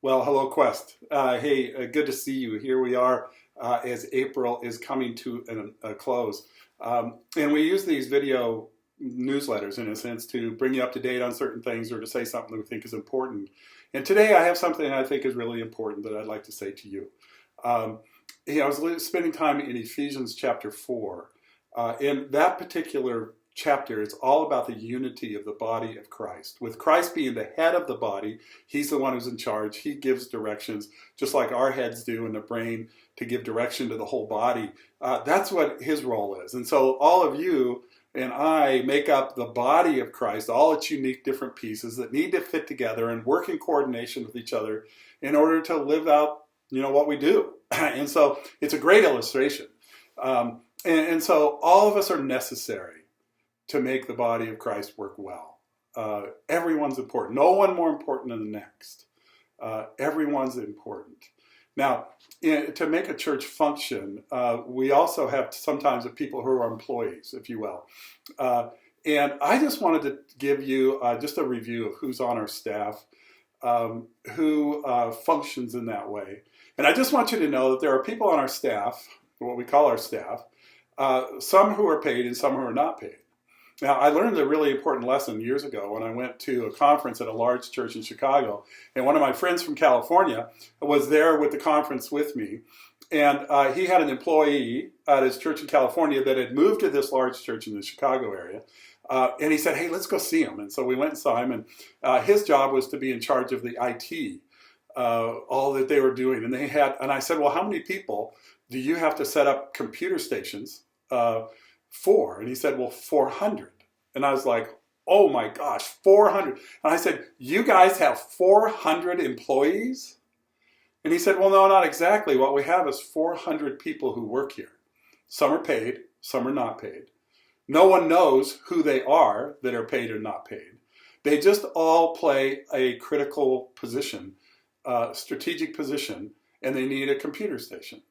Well, hello, Quest. Hey, good to see you. Here we are as April is coming to a close. And we use these video newsletters, in a sense, to bring you up to date on certain things or to say something that we think is important. And today I have something I think is really important that I'd like to say to you. Um, I was spending time in Ephesians chapter 4. In that particular chapter, it's all about the unity of the body of Christ. With Christ being the head of the body, he's the one who's in charge. He gives directions, just like our heads do in the brain to give direction to the whole body. That's what his role is. And so all of you and I make up the body of Christ, all its unique different pieces that need to fit together and work in coordination with each other in order to live out, what we do. And so it's a great illustration. And so all of us are necessary to make the body of Christ work well. Everyone's important. No one more important than the next. Everyone's important. Now, to make a church function, we also have sometimes people who are employees, if you will. And I just wanted to give you just a review of who's on our staff, who functions in that way. And I just want you to know that there are people on our staff, what we call our staff, some who are paid and some who are not paid. Now, I learned a really important lesson years ago when I went to a conference at a large church in Chicago, and one of my friends from California was there with the conference with me, and he had an employee at his church in California that had moved to this large church in the Chicago area, and he said, hey, let's go see him. And so we went and saw him, and his job was to be in charge of the IT, all that they were doing. And I said, well, how many people do you have to set up computer stations for? And he said, well, 400. And I was like, oh my gosh, 400. And I said, you guys have 400 employees? And he said, well, no, not exactly. What we have is 400 people who work here. Some are paid, some are not paid. No one knows who they are that are paid or not paid. They just all play a critical position, strategic position, and they need a computer station.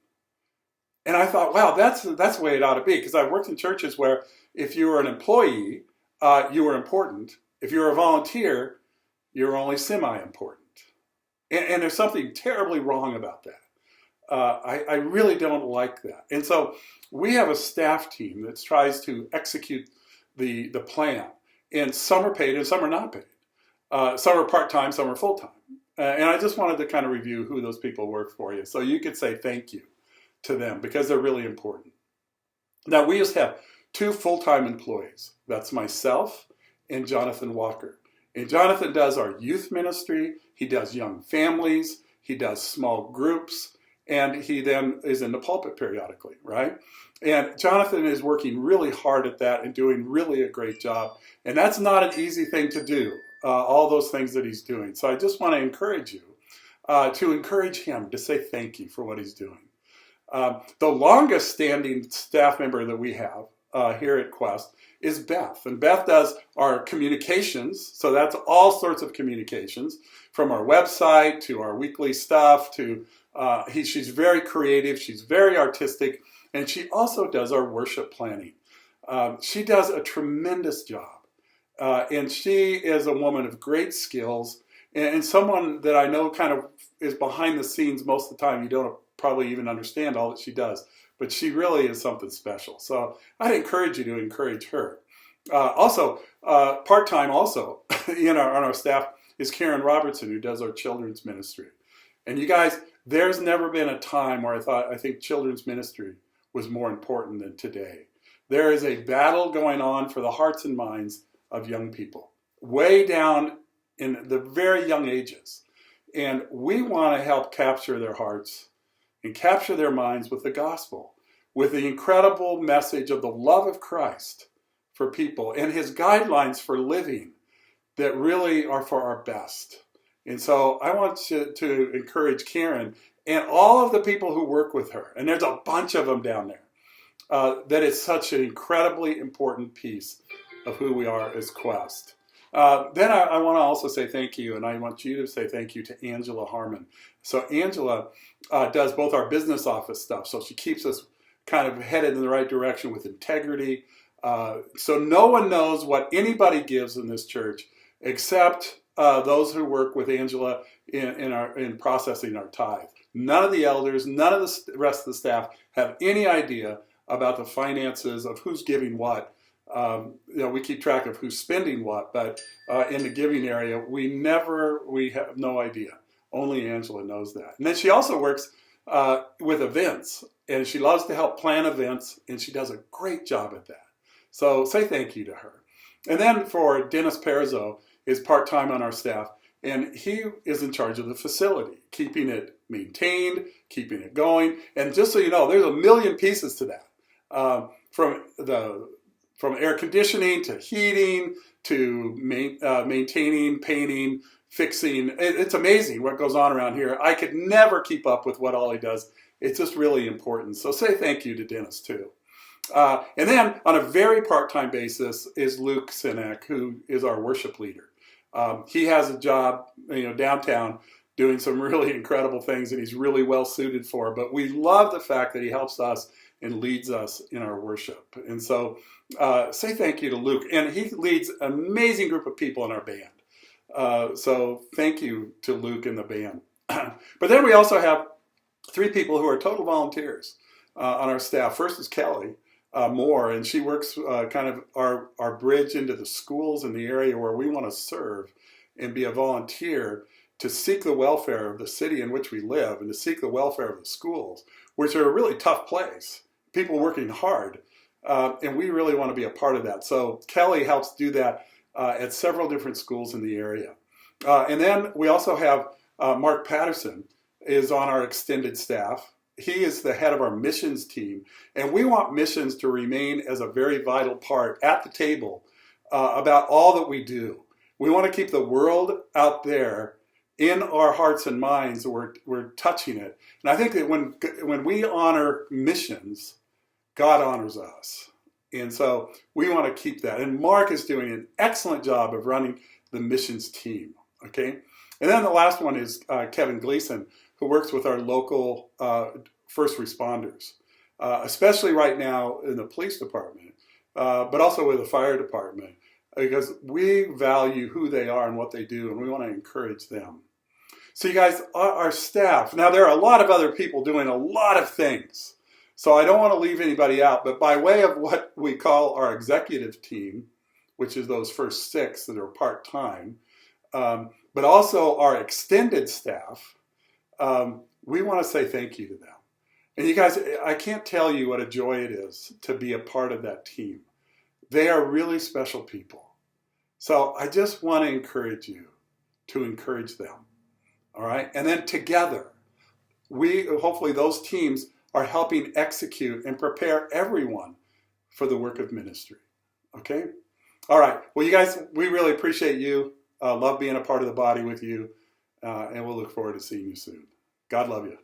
And I thought, wow, that's the way it ought to be. Because I've worked in churches where if you were an employee, you were important. If you were a volunteer, you're only semi-important. And there's something terribly wrong about that. I really don't like that. And so we have a staff team that tries to execute the plan. And some are paid and some are not paid. Some are part-time, some are full-time. And I just wanted to kind of review who those people work for you. So you could say thank you to them because they're really important. Now, we just have 2 full-time employees. That's myself and Jonathan Walker. And Jonathan does our youth ministry, he does young families, he does small groups, and he then is in the pulpit periodically, right? And Jonathan is working really hard at that and doing really a great job. And that's not an easy thing to do, all those things that he's doing. So I just want to encourage you to encourage him to say thank you for what he's doing. The longest standing staff member that we have here at Quest is Beth. And Beth does our communications. So that's all sorts of communications from our website to our weekly stuff to she's very creative. She's very artistic. And she also does our worship planning. She does a tremendous job. And she is a woman of great skills and someone that I know kind of is behind the scenes most of the time. You don't probably even understand all that she does, but she really is something special. So I'd encourage you to encourage her. Also, part-time also on our staff is Karen Robertson, who does our children's ministry. And you guys, there's never been a time where I think children's ministry was more important than today. There is a battle going on for the hearts and minds of young people, way down in the very young ages. And we want to help capture their hearts and capture their minds with the gospel, with the incredible message of the love of Christ for people and his guidelines for living that really are for our best. And so I want to encourage Karen and all of the people who work with her, and there's a bunch of them down there, that it's such an incredibly important piece of who we are as Quest. Then I want to also say thank you, and I want you to say thank you to Angela Harmon. So Angela does both our business office stuff, so she keeps us kind of headed in the right direction with integrity. So no one knows what anybody gives in this church except those who work with Angela in processing our tithe. None of the elders, none of the rest of the staff have any idea about the finances of who's giving what. We keep track of who's spending what, but in the giving area, we have no idea. Only Angela knows that. And then she also works with events, and she loves to help plan events, and she does a great job at that. So say thank you to her. And then for Dennis Perzo is part-time on our staff, and he is in charge of the facility, keeping it maintained, keeping it going. And just so you know, there's a million pieces to that, from air conditioning to heating to maintaining, painting, fixing. It's amazing what goes on around here. I could never keep up with what all he does. It's just really important. So say thank you to Dennis too. And then on a very part-time basis is Luke Sinek, who is our worship leader. He has a job, downtown doing some really incredible things that he's really well suited for. But we love the fact that he helps us and leads us in our worship. And so say thank you to Luke. And he leads an amazing group of people in our band. So thank you to Luke and the band. But then we also have 3 people who are total volunteers on our staff. First is Kelly Moore, and she works kind of our bridge into the schools in the area where we want to serve and be a volunteer to seek the welfare of the city in which we live and to seek the welfare of the schools, which are a really tough place. People working hard, and we really want to be a part of that. So Kelly helps do that at several different schools in the area. And then we also have Mark Patterson is on our extended staff. He is the head of our missions team, and we want missions to remain as a very vital part at the table about all that we do. We want to keep the world out there in our hearts and minds. We're touching it. And I think that when we honor missions, God honors us. And so we want to keep that. And Mark is doing an excellent job of running the missions team. Okay. And then the last one is Kevin Gleason, who works with our local first responders, especially right now in the police department, but also with the fire department, because we value who they are and what they do, and we want to encourage them. So you guys, our staff, now there are a lot of other people doing a lot of things, so I don't want to leave anybody out, but by way of what we call our executive team, which is those first 6 that are part-time, but also our extended staff, we want to say thank you to them. And you guys, I can't tell you what a joy it is to be a part of that team. They are really special people. So I just want to encourage you to encourage them. All right? And then together, hopefully those teams are helping execute and prepare everyone for the work of ministry. Okay? All right. Well, you guys, we really appreciate you. Love being a part of the body with you. And we'll look forward to seeing you soon. God love you.